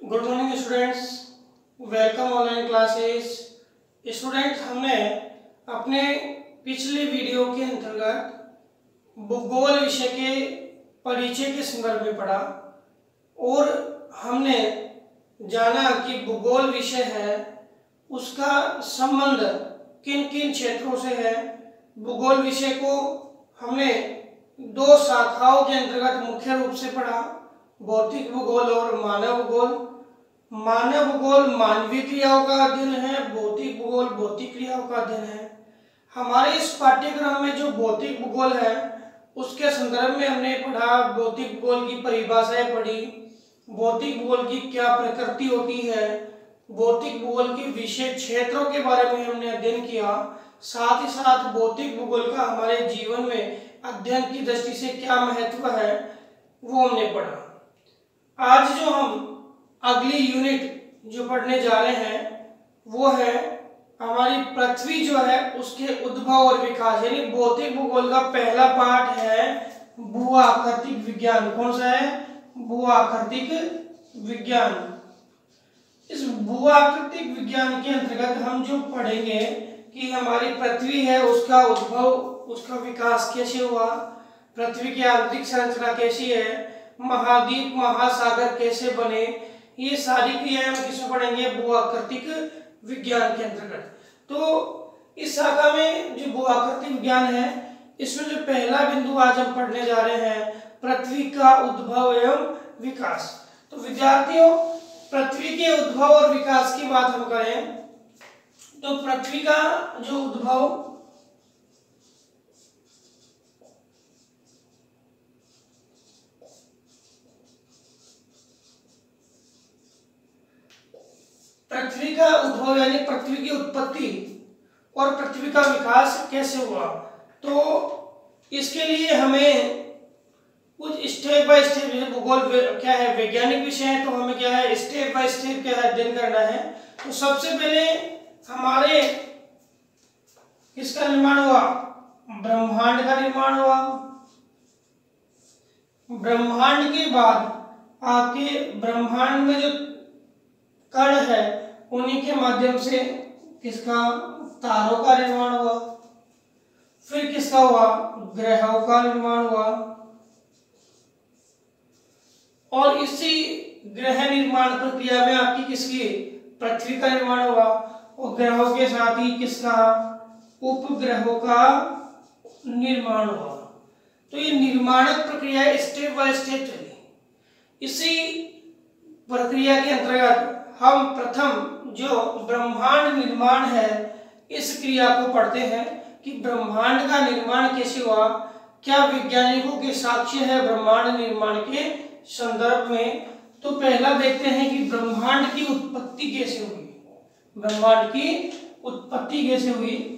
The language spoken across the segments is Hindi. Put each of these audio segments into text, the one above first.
Good morning students, welcome online classes. Student, हमने अपने पिछले वीडियो के अंतर्गत भूगोल विषय के परिचय के संदर्भ में पढ़ा और हमने जाना कि भूगोल विषय है उसका संबंध किन किन क्षेत्रों से है। भूगोल विषय को हमने दो शाखाओं के अंतर्गत मुख्य रूप से पढ़ा, भौतिक भूगोल और मानव भूगोल। मानव भूगोल मानवीय क्रियाओं का अध्ययन है, भौतिक भूगोल भौतिक क्रियाओं का अध्ययन है। हमारे इस पाठ्यक्रम में जो भौतिक भूगोल है उसके संदर्भ में हमने पढ़ा, भौतिक भूगोल की परिभाषाएं पढ़ी, भौतिक भूगोल की क्या प्रकृति होती है, भौतिक भूगोल के विषय क्षेत्रों के बारे में हमने अध्ययन किया। साथ ही साथ भौतिक भूगोल का हमारे जीवन में अध्ययन की दृष्टि से क्या महत्व है वो हमने पढ़ा। आज जो हम अगली यूनिट जो पढ़ने जा रहे हैं वो है हमारी पृथ्वी जो है उसके उद्भव और विकास, यानी भौतिक भूगोल का पहला पार्ट है भू-आकृतिक विज्ञान। कौन सा है? भू-आकृतिक विज्ञान। इस भू-आकृतिक विज्ञान के अंतर्गत हम जो पढ़ेंगे कि हमारी पृथ्वी है उसका उद्भव, उसका विकास कैसे हुआ, पृथ्वी की आंतरिक संरचना कैसी है, महाद्वीप महासागर कैसे बने, ये सारी क्रियाएं हम किसमें पढ़ेंगे? भू-आकृतिक विज्ञान के अंतर्गत। तो इस शाखा में जो भू-आकृतिक विज्ञान है इसमें जो पहला बिंदु आज हम पढ़ने जा रहे हैं पृथ्वी का उद्भव एवं विकास। तो विद्यार्थियों, पृथ्वी के उद्भव और विकास की बात हम करें तो पृथ्वी का जो उद्भव यानी पृथ्वी की उत्पत्ति और पृथ्वी का विकास कैसे हुआ, तो इसके लिए हमें कुछ स्टेप बाय स्टेप, भूगोल क्या है वैज्ञानिक विषय है तो हमें क्या है स्टेप बाय स्टेप क्या है अध्ययन करना है। तो सबसे पहले हमारे किसका निर्माण हुआ? ब्रह्मांड का निर्माण हुआ। ब्रह्मांड के बाद आपके ब्रह्मांड में जो कण है उन्हीं के माध्यम से किसका? तारों का निर्माण हुआ। फिर किसका हुआ? ग्रहों का निर्माण हुआ। और इसी ग्रह निर्माण प्रक्रिया में आपकी किसकी? पृथ्वी का निर्माण हुआ। और ग्रहों के साथ ही किसका? उपग्रहों का निर्माण हुआ। तो ये निर्माणक प्रक्रिया स्टेप बाय स्टेप चली। इसी प्रक्रिया के अंतर्गत हम प्रथम जो ब्रह्मांड निर्माण है इस क्रिया को पढ़ते हैं कि ब्रह्मांड का निर्माण कैसे हुआ, क्या वैज्ञानिकों के साक्ष्य है ब्रह्मांड निर्माण के संदर्भ में। तो पहला देखते हैं कि ब्रह्मांड की उत्पत्ति कैसे हुई। ब्रह्मांड की उत्पत्ति कैसे हुई?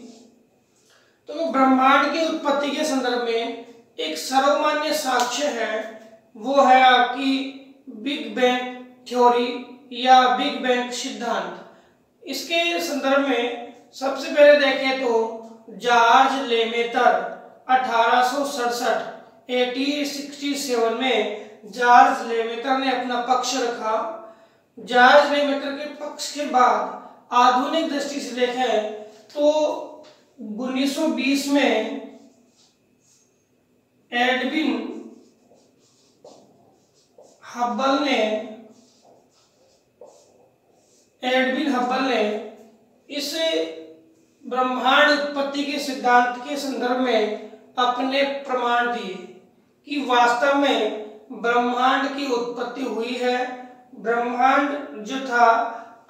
तो ब्रह्मांड की उत्पत्ति के संदर्भ में एक सर्वमान्य साक्ष्य है, वो है आपकी बिग बैंग थ्योरी या बिग बैंग सिद्धांत। इसके संदर्भ में सबसे पहले देखें तो जॉर्ज लेमेतर 1867 में जॉर्ज लेमेतर ने अपना पक्ष रखा। जॉर्ज लेमेतर के पक्ष के बाद आधुनिक दृष्टि से देखें तो 1920 में एडविन हब्बल ने इस ब्रह्मांड उत्पत्ति के सिद्धांत के संदर्भ में अपने प्रमाण दिए कि वास्तव में ब्रह्मांड की उत्पत्ति हुई है। ब्रह्मांड जो था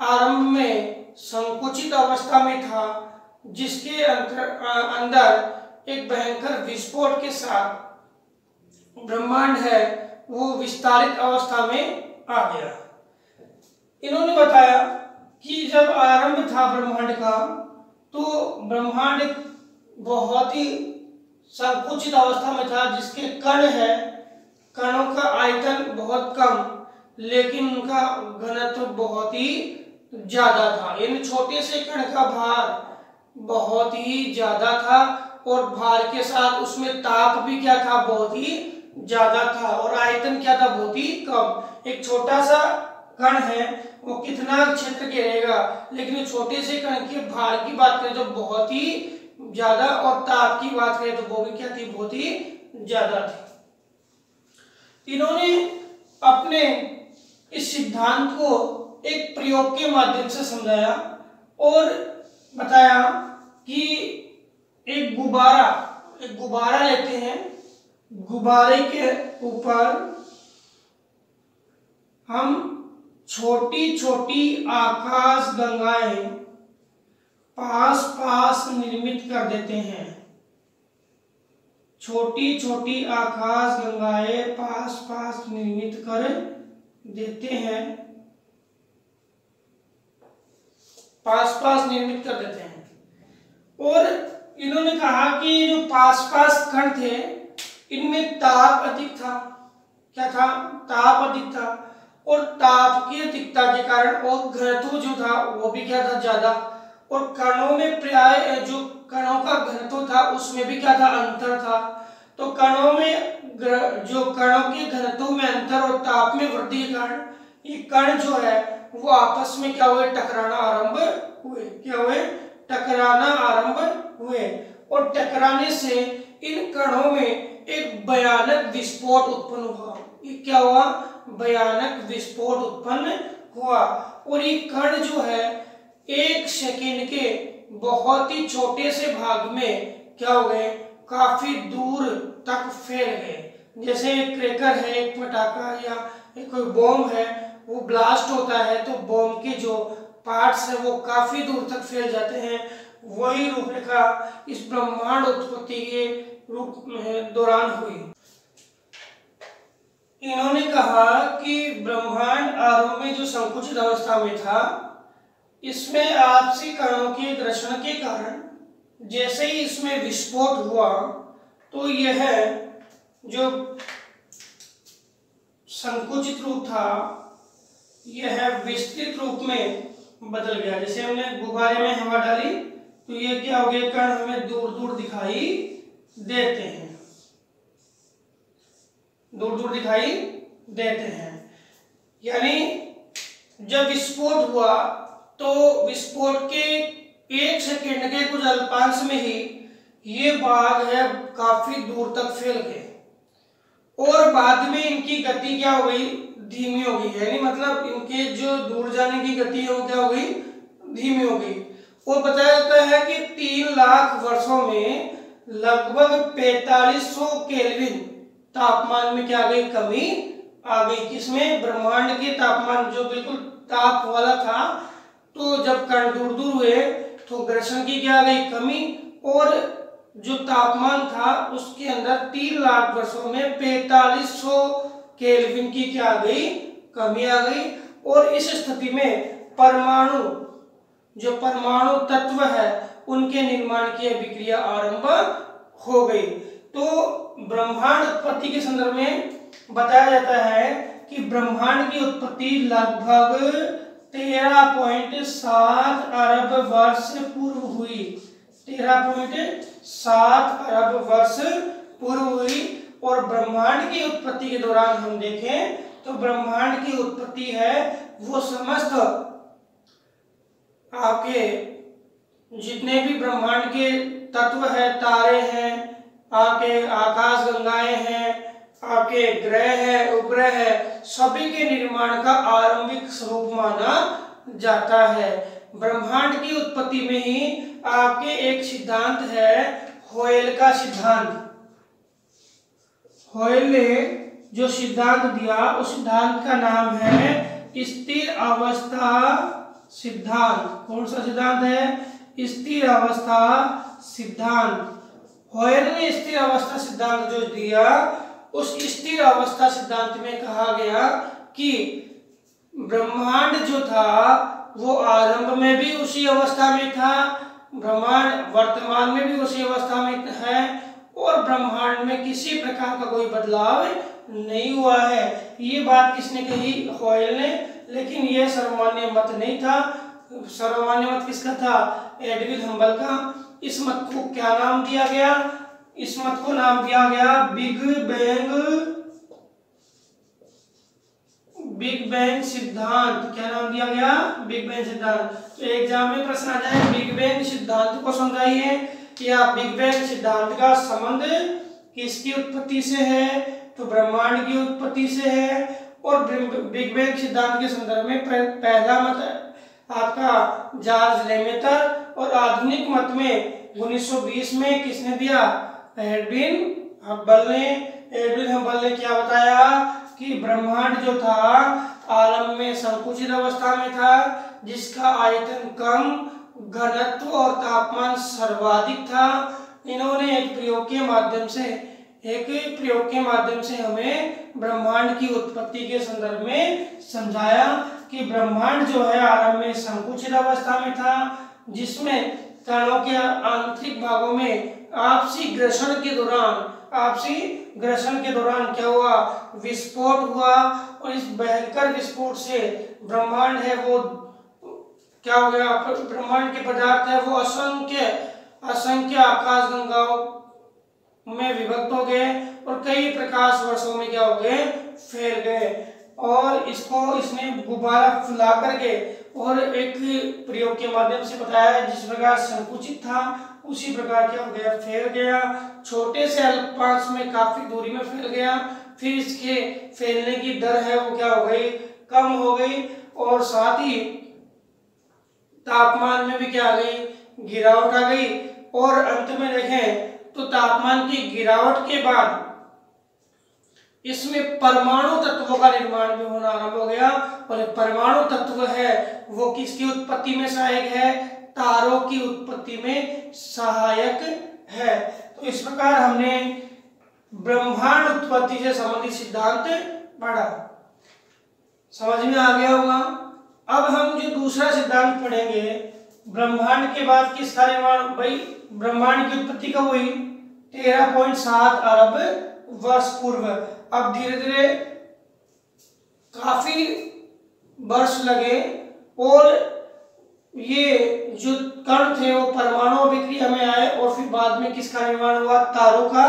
आरंभ में संकुचित अवस्था में था, जिसके अंदर एक भयंकर विस्फोट के साथ ब्रह्मांड है वो विस्तारित अवस्था में आ गया। इन्होंने बताया कि जब आरंभ था ब्रह्मांड का तो ब्रह्मांड बहुत ही संकुचित अवस्था में था, जिसके कण है, कणों का आयतन बहुत कम लेकिन उनका घनत्व बहुत ही ज्यादा था। इन छोटे से कण का भार बहुत ही ज्यादा था और भार के साथ उसमें ताप भी क्या था? बहुत ही ज्यादा था। और आयतन क्या था? बहुत ही कम। एक छोटा सा कण है वो कितना क्षेत्र घेरेगा, लेकिन छोटे से कण के भार की बात करें तो बहुत ही ज्यादा, और ताप की बात करें तो वो भी क्या थी, बहुत ही ज्यादा थी। इन्होंने अपने इस सिद्धांत को एक प्रयोग के माध्यम से समझाया और बताया कि एक गुब्बारा लेते हैं, गुब्बारे के ऊपर हम छोटी छोटी आकाश गंगाएं पास पास निर्मित कर देते हैं, छोटी छोटी आकाश गंगाएं पास पास निर्मित कर देते हैं, पास पास निर्मित कर देते हैं। और इन्होंने कहा कि जो पास पास कण थे इनमें ताप अधिक था, क्या था, ताप अधिक था, और ताप की अधिकता के कारण और घनत्व जो था वो भी क्या था, ज्यादा, और कणों में प्राय जो कणों का घनत्व था उसमें भी क्या था, अंतर था। तो कणों में जो कणों के घनत्व में अंतर और ताप में वृद्धि के कारण ये कण जो है वो आपस में क्या हुए, टकराना आरंभ हुए, क्या हुए, टकराना आरंभ हुए, और टकराने से इन कणों में एक भयानक विस्फोट उत्पन्न हुआ। ये क्या हुआ, भयानक विस्फोट उत्पन्न हुआ, और ये कण जो है एक सेकंड के बहुत ही छोटे से भाग में क्या हो गए, काफी दूर तक फैल गए। जैसे एक क्रैकर है, एक पटाखा या एक कोई बॉम्ब है, वो ब्लास्ट होता है तो बॉम्ब के जो पार्ट्स है वो काफी दूर तक फैल जाते हैं। वही रूपरेखा इस ब्रह्मांड उत्पत्ति के रूप दौरान हुई। इन्होंने कहा कि ब्रह्मांड आरंभ में जो संकुचित अवस्था में था, इसमें आपसी कणों के घर्षण के कारण जैसे ही इसमें विस्फोट हुआ तो यह जो संकुचित रूप था यह विस्तृत रूप में बदल गया। जैसे हमने गुब्बारे में हवा डाली तो ये क्या हो गया, कण हमें दूर दूर दिखाई देते हैं, दूर दूर दिखाई देते हैं। यानी जब विस्फोट हुआ तो विस्फोट के एक सेकंड के कुछ अल्पांश में ही ये भाग है काफी दूर तक फैल गए, और बाद में इनकी गति क्या हो गई, धीमी हो गई। यानी मतलब इनके जो दूर जाने की गति है वो क्या हो गई, धीमी हो गई। और बताया जाता है कि 3 लाख वर्षों में लगभग 4500 केल्विन तापमान में क्या आ गई, कमी आ गई। किसमें, ब्रह्मांड के तापमान जो बिल्कुल ताप वाला था, तो जब कण दूर दूर हुए तो घर्षण की क्या आ गई, कमी, और जो तापमान था उसके अंदर 3 लाख वर्षों में 4500 केल्विन की क्या आ गई, कमी आ गई। और इस स्थिति में परमाणु, जो परमाणु तत्व है उनके निर्माण की अभिक्रिया आरंभ हो गई। तो ब्रह्मांड उत्पत्ति के संदर्भ में बताया जाता है कि ब्रह्मांड की उत्पत्ति लगभग 13.7 अरब वर्ष पूर्व हुई, 13.7 अरब वर्ष पूर्व हुई। और ब्रह्मांड की उत्पत्ति के दौरान हम देखें तो ब्रह्मांड की उत्पत्ति है वो समस्त आपके जितने भी ब्रह्मांड के तत्व है, तारे हैं, आपके आकाश गंगाएं हैं, आपके ग्रह है, उपग्रह है, सभी के निर्माण का आरंभिक स्वरूप माना जाता है। ब्रह्मांड की उत्पत्ति में ही आपके एक सिद्धांत है होयल का सिद्धांत। होयल ने जो सिद्धांत दिया उस सिद्धांत का नाम है स्थिर अवस्था सिद्धांत। कौन सा सिद्धांत है, स्थिर अवस्था सिद्धांत। होयल ने स्थिर अवस्था सिद्धांत जो दिया, उस स्थिर अवस्था सिद्धांत में कहा गया कि ब्रह्मांड जो था वो आरंभ में भी उसी अवस्था में था, ब्रह्मांड वर्तमान में भी उसी अवस्था में है, और ब्रह्मांड में किसी प्रकार का कोई बदलाव नहीं हुआ है। ये बात किसने कही, होयल ने। लेकिन यह सर्वमान्य मत नहीं था। सर्वमान्य मत किसका था, एडविन हबल का। इस मत को क्या नाम दिया गया, इस मत को नाम दिया गया बिग बिग बैंग सिद्धांत। क्या नाम दिया गया? बिग बैंग सिद्धांत। तो एग्जाम में प्रश्न आ जाए बिग बैंग सिद्धांत को समझाइए, या बिग बैंग सिद्धांत का संबंध किसकी उत्पत्ति से है? तो ब्रह्मांड की उत्पत्ति से है। और बिग बैंग सिद्धांत के संदर्भ में पहला मत आपका जॉर्ज लेमेटर, और आधुनिक मत में 1920 में किसने दिया? एडविन हब्बल ने। एडविन हब्बल ने क्या बताया कि ब्रह्मांड जो था आरंभ में संकुचित अवस्था में था, जिसका आयतन कम, घनत्व और तापमान सर्वाधिक था। इन्होंने एक प्रयोग के माध्यम से हमें ब्रह्मांड की उत्पत्ति के संदर्भ में समझाया कि ब्रह्मांड जो है आरंभ में संकुचित अवस्था में था, जिसमें कणों के आंतरिक भागों में आपसी घर्षण के दौरान क्या हुआ? विस्फोट हुआ। और इस भयंकर विस्फोट से ब्रह्मांड है वो क्या हो गया? ब्रह्मांड के पदार्थ है वो असंख्य आकाश गंगाओं में विभक्त हो गए और कई प्रकाश वर्षों में क्या हो गए? फैल गए। और इसने गुब्बारा फुला करके और एक प्रयोग के माध्यम से बताया, जिस प्रकार संकुचित था उसी प्रकार क्या हो गया? फैल गया। छोटे से अल्पांश में काफी दूरी में फैल गया। फिर इसके फैलने की दर है वो क्या हो गई? कम हो गई। और साथ ही तापमान में भी क्या आ गई? गिरावट आ गई। और अंत में देखें तो तापमान की गिरावट के बाद इसमें परमाणु तत्वों का निर्माण भी होना आरंभ हो गया। और परमाणु तत्व है वो किसकी उत्पत्ति में सहायक है? तारों की उत्पत्ति में सहायक है। तो इस प्रकार हमने ब्रह्मांड उत्पत्ति से संबंधित सिद्धांत पढ़ा, समझ में आ गया होगा। अब हम जो दूसरा सिद्धांत पढ़ेंगे, ब्रह्मांड के बाद किसका निर्माण? भाई ब्रह्मांड की उत्पत्ति कब हुई? 13.7 अरब वर्ष पूर्व। अब धीरे धीरे काफी वर्ष लगे और ये जो कण थे वो परमाणु अभिक्रिया में आए और फिर बाद में किसका निर्माण हुआ? तारों का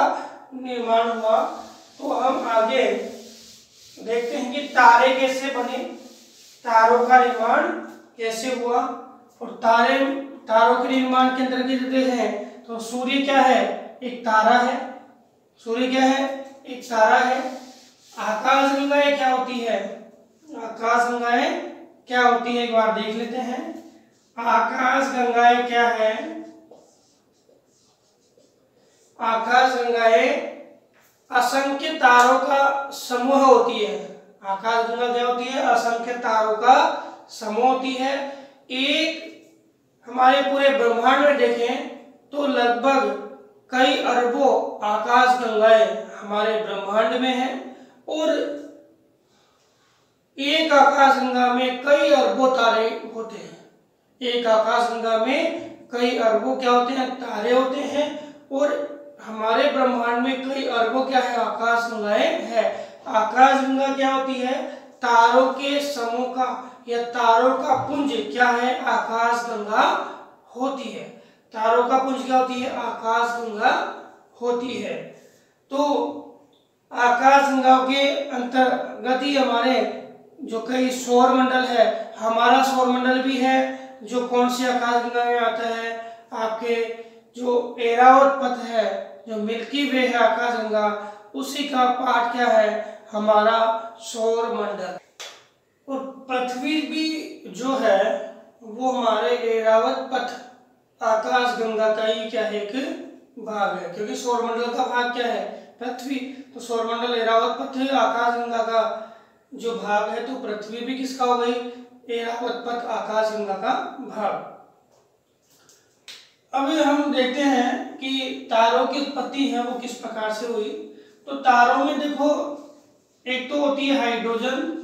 निर्माण हुआ। तो हम आगे देखते हैं कि तारे कैसे बने, तारों का निर्माण कैसे हुआ। और तारों के निर्माण के अंतर्गत देखें तो सूर्य क्या है? एक तारा है। सूर्य क्या है? एक तारा है। आकाशगंगाएं क्या होती है? आकाशगंगाएं क्या होती है एक बार देख लेते हैं। आकाशगंगाएं क्या है? आकाशगंगाएं असंख्य तारों का समूह होती है। आकाशगंगा क्या होती है? असंख्य तारों का समूह होती है। एक हमारे पूरे ब्रह्मांड में देखें तो लगभग कई अरबों आकाशगंगाएं हमारे ब्रह्मांड में हैं और एक आकाशगंगा में कई अरबों तारे होते हैं। एक आकाशगंगा में कई अरबों क्या होते हैं? तारे होते हैं। और हमारे ब्रह्मांड में कई अरबों क्या है? आकाशगंगाएं हैं। आकाशगंगा क्या होती है? तारों के समूह का या तारों का पुंज क्या है? आकाशगंगा होती है। तारों का पुंज क्या होती है? आकाशगंगा होती है। तो आकाशगंगा के अंतर्गत ही हमारे जो कई सौर मंडल है, हमारा सौर मंडल भी है, जो कौन सी आकाशगंगा में आता है? आपके जो ऐरावत पथ है, जो मिल्की वे है आकाशगंगा, उसी का पार्ट क्या है? हमारा सौर मंडल। और पृथ्वी भी जो है वो हमारे ऐरावत पथ आकाशगंगा का ही क्या है? एक भाग है, क्योंकि सौरमंडल का भाग क्या है? पृथ्वी। तो सौरमंडल ऐरावत पथ है, आकाशगंगा का जो भाग है, तो पृथ्वी भी किसका हो गई? ऐरावत पथ आकाशगंगा का भाग। अभी हम देखते हैं कि तारों की उत्पत्ति है वो किस प्रकार से हुई। तो तारों में देखो, एक तो होती है हाइड्रोजन,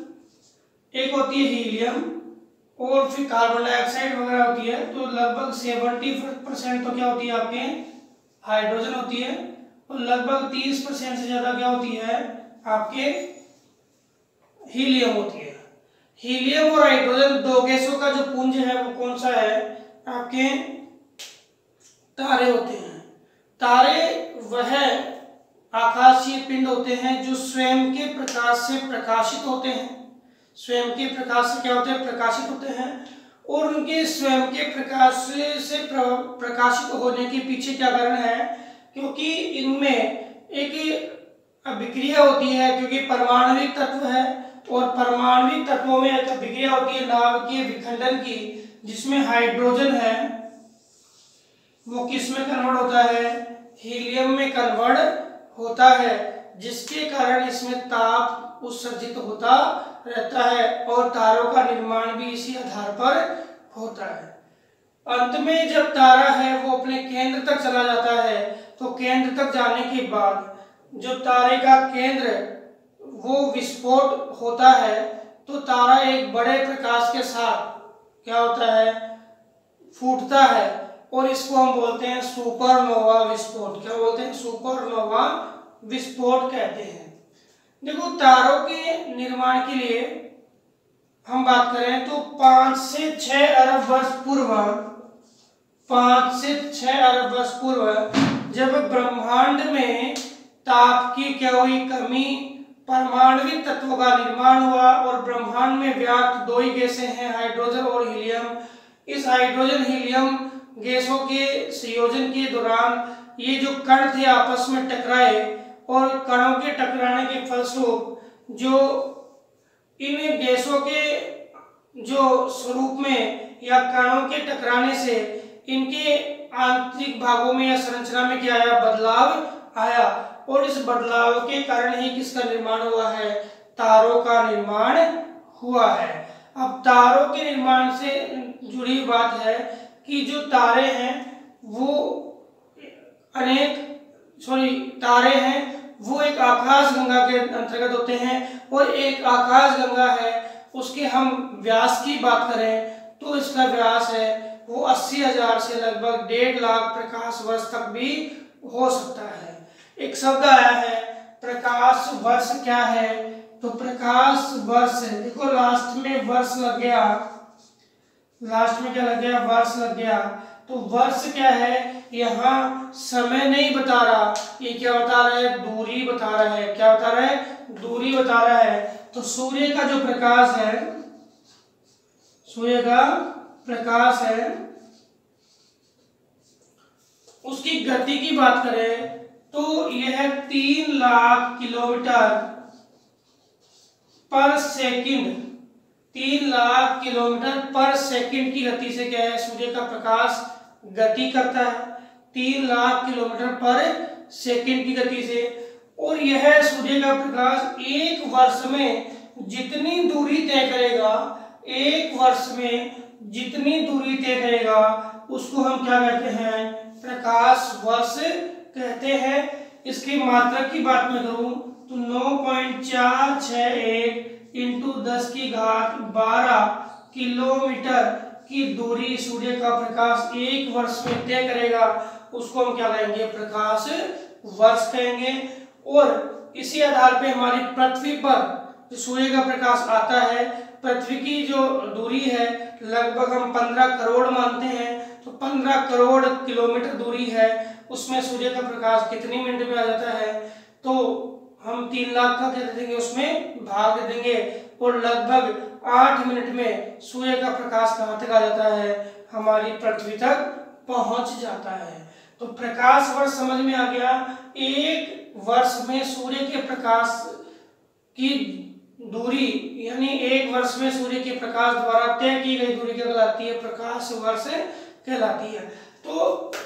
एक होती है हीलियम और फिर कार्बन डाइऑक्साइड वगैरह होती है। तो लगभग 70% तो क्या होती है? आपके हाइड्रोजन होती है और लगभग 30% से ज्यादा क्या होती है? आपके हीलियम होती है। हीलियम और हाइड्रोजन दो गैसों का जो पुंज है वो कौन सा है? आपके तारे होते हैं। तारे वह आकाशीय पिंड होते हैं जो स्वयं के प्रकाश से प्रकाशित होते हैं। स्वयं के प्रकाश से क्या होते हैं, प्रकाशित होते हैं। और उनके स्वयं के प्रकाश से प्रकाशित होने के पीछे क्या कारण है, क्योंकि इनमें एक अभिक्रिया होती है, क्योंकि परमाणविक तत्व है और परमाणविक तत्वों में एक अभिक्रिया होती है नाभिकीय विखंडन की, जिसमें हाइड्रोजन है वो किस में कन्वर्ट होता है, हीलियम में कन्वर्ट होता है, जिसके कारण इसमें ताप उत्सर्जित होता रहता है और तारों का निर्माण भी इसी आधार पर होता है। अंत में जब तारा है वो अपने केंद्र तक चला जाता है, तो केंद्र तक जाने के बाद जो तारे का केंद्र वो विस्फोट होता है, तो तारा एक बड़े प्रकाश के साथ क्या होता है, फूटता है और इसको हम बोलते हैं सुपरनोवा विस्फोट। क्या बोलते हैं, सुपरनोवा विस्फोट कहते हैं। देखो तारों के निर्माण के लिए हम बात करें तो 5 से 6 अरब वर्ष पूर्व, 5 से 6 अरब वर्ष पूर्व जब ब्रह्मांड में ताप की क्या हुई, कमी, परमाणविक तत्वों का निर्माण हुआ और ब्रह्मांड में व्याप्त दो ही गैसें हैं, हाइड्रोजन और हीलियम। इस हाइड्रोजन हीलियम गैसों के संयोजन के दौरान ये जो कण थे आपस में टकराए और कणों के टकराने के फलस्वरूप जो इन गैसों के जो स्वरूप में या कणों के टकराने से इनके आंतरिक भागों में या संरचना में क्या आया, बदलाव आया और इस बदलाव के कारण ही किसका निर्माण हुआ है, तारों का निर्माण हुआ है। अब तारों के निर्माण से जुड़ी बात है कि जो तारे हैं वो तारे हैं वो एक आकाश गंगा के अंतर्गत होते हैं और एक आकाश गंगा है उसके हम व्यास की बात करें तो इसका व्यास है वो 80,000 से लगभग 1.5 लाख प्रकाश वर्ष तक भी हो सकता है। एक शब्द आया है प्रकाश वर्ष, क्या है तो प्रकाश वर्ष है। देखो लास्ट में वर्ष लग गया, लास्ट में क्या लग गया, वर्ष लग गया। तो वर्ष क्या है, यहाँ समय नहीं बता रहा, ये क्या बता रहा है, दूरी बता रहा है। क्या बता रहा है, दूरी बता रहा है। तो सूर्य का जो प्रकाश है, सूर्य का प्रकाश है, उसकी गति की बात करें तो यह 3 लाख किलोमीटर पर सेकंड, 3 लाख किलोमीटर पर सेकंड की गति से क्या है, सूर्य का प्रकाश गति करता है 3 लाख किलोमीटर पर सेकंड की गति से। और यह सूर्य का प्रकाश एक वर्ष में जितनी दूरी तय करेगा, एक वर्ष में जितनी दूरी तय करेगा उसको हम क्या कहते हैं, प्रकाश वर्ष कहते हैं। इसकी मात्रा की बात में करूं तो 9.461 इंटू 10⁻12 किलोमीटर की दूरी सूर्य का प्रकाश एक वर्ष में तय करेगा, उसको हम क्या कहेंगे, प्रकाश वर्ष कहेंगे। और इसी आधार पे हमारी पृथ्वी पर जो सूर्य का प्रकाश आता है, पृथ्वी की जो दूरी है लगभग हम 15 करोड़ मानते हैं, तो 15 करोड़ किलोमीटर दूरी है, उसमें सूर्य का प्रकाश कितनी मिनट में आ जाता है, तो हम 3 लाख का क्या दे देंगे, उसमें भाग दे देंगे और लगभग 8 मिनट में सूर्य का प्रकाश कहाँ तक आ जाता है, हमारी पृथ्वी तक पहुंच जाता है। तो प्रकाश वर्ष समझ में आ गया। एक वर्ष में सूर्य के प्रकाश की दूरी, यानी एक वर्ष में सूर्य के प्रकाश द्वारा तय की गई दूरी क्या कहलाती है, प्रकाश वर्ष कहलाती है। तो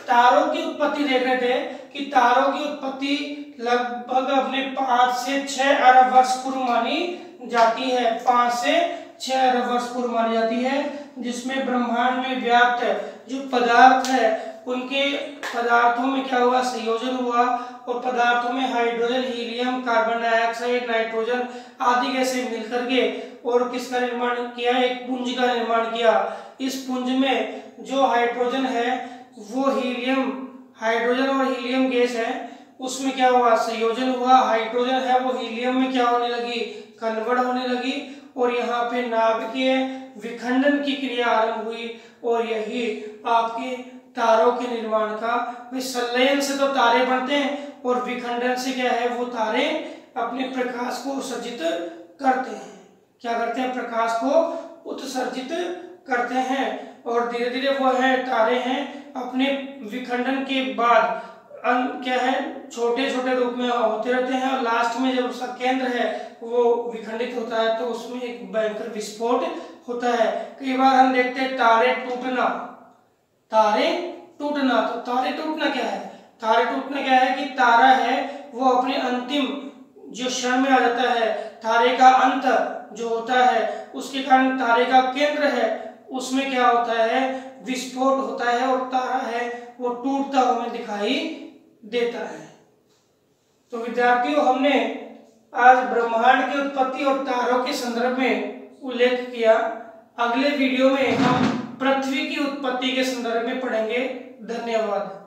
तारों की उत्पत्ति देख रहे थे कि तारों की उत्पत्ति लगभग अपने 5 से 6 अरब वर्ष पूर्व मानी जाती है, 5 से 6 अरब वर्ष पूर्व मानी जाती है, जिसमें ब्रह्मांड में व्याप्त जो पदार्थ है उनके पदार्थों में क्या हुआ, संयोजन हुआ और पदार्थों में hydrogen, helium, carbon dioxide, nitrogen आदि गैसें मिलकर के और किसका निर्माण किया, एक पुंज का निर्माण किया। इस पुंज में जो हाइड्रोजन है वो हीलियम, हाइड्रोजन और हीलियम गैस है, उसमें क्या हुआ, संयोजन हुआ, हाइड्रोजन है वो हीलियम में क्या होने लगी, कन्वर्ट होने लगी और यहाँ पे नाभिकीय विखंडन की क्रिया आरंभ हुई और यही आपके तारों के निर्माण का, संलयन से तो तारे बनते हैं और विखंडन से क्या है, वो तारे अपने प्रकाश को उत्सर्जित करते हैं। क्या करते हैं, प्रकाश को उत्सर्जित करते हैं। और धीरे धीरे वो है तारे हैं अपने विखंडन के बाद क्या है, छोटे छोटे रूप में होते रहते हैं, और लास्ट में जब उसका केंद्र है वो विखंडित होता है तो उसमें एक भयंकर विस्फोट होता है। कई बार हम देखते हैं तारे टूटना, तारे टूटना। तो तारे टूटना क्या है, तारे टूटना क्या है कि तारा है वो अपने अंतिम जो क्षण में आ जाता है, तारे का अंत जो होता है उसके कारण तारे का केंद्र है उसमें क्या होता है, विस्फोट होता है और तारा है वो टूटता हुआ दिखाई देता है। तो विद्यार्थियों, हमने आज ब्रह्मांड की उत्पत्ति और तारों के संदर्भ में उल्लेख किया। अगले वीडियो में हम पृथ्वी की उत्पत्ति के संदर्भ में पढ़ेंगे। धन्यवाद।